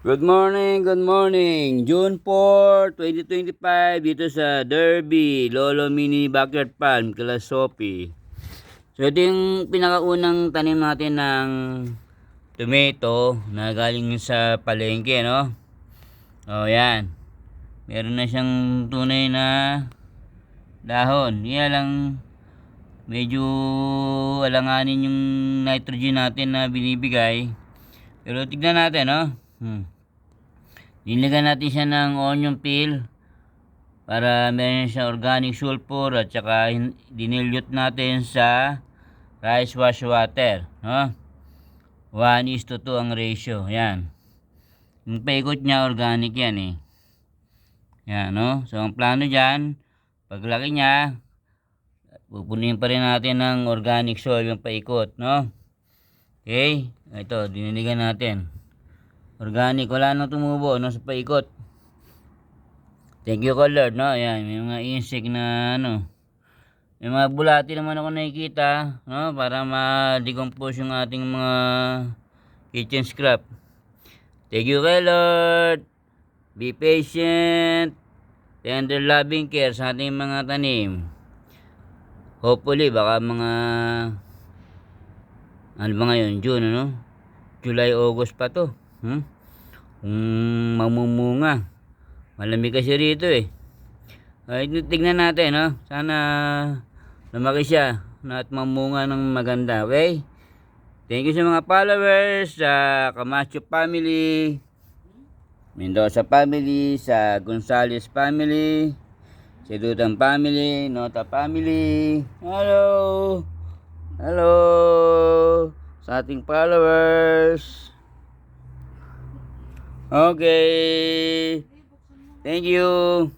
Good morning, good morning. June 4, 2025 dito sa Derby, Lolo Mini Backyard Farm, Kalasopi. So ito yung pinakaunang tanim natin ng tomato na galing sa palengke, no? O yan. Meron na siyang tunay na dahon. Yan lang medyo alanganin yung nitrogen natin na binibigay. Pero tignan natin, no? Nilagyan natin siya ng onion peel para meron siya organic sulfur at saka dinilyut natin sa rice wash water, no? 1:2 ang ratio. Yan. Yung paikot niya organic yan eh. Yan, no? So ang plano dyan, paglaki niya, pupunin pa rin natin ng organic soil yung paikot, no? Okay? Ito, diniligan natin. Organic, wala nang tumubo, no? Sa paikot. Thank you, Lord, no? Ayan, may mga insect na, may mga bulati naman ako nakikita, no? Para ma-decompose yung ating mga kitchen scrap. Thank you, Lord. Be patient. Tender loving care sa ating mga tanim. Hopefully, baka mga, ano ba ngayon? June, ano? July, August pa to. Kung mamumunga. Malamig kasi rito eh. Ay, tignan natin, no? Sana lumaki siya at mamunga ng maganda, okay? Thank you sa mga followers sa Camacho family, Mendoza family, sa Gonzales family, sa Dutan family, Nota family. Hello! Hello! Sa ating followers. Okay. Thank you.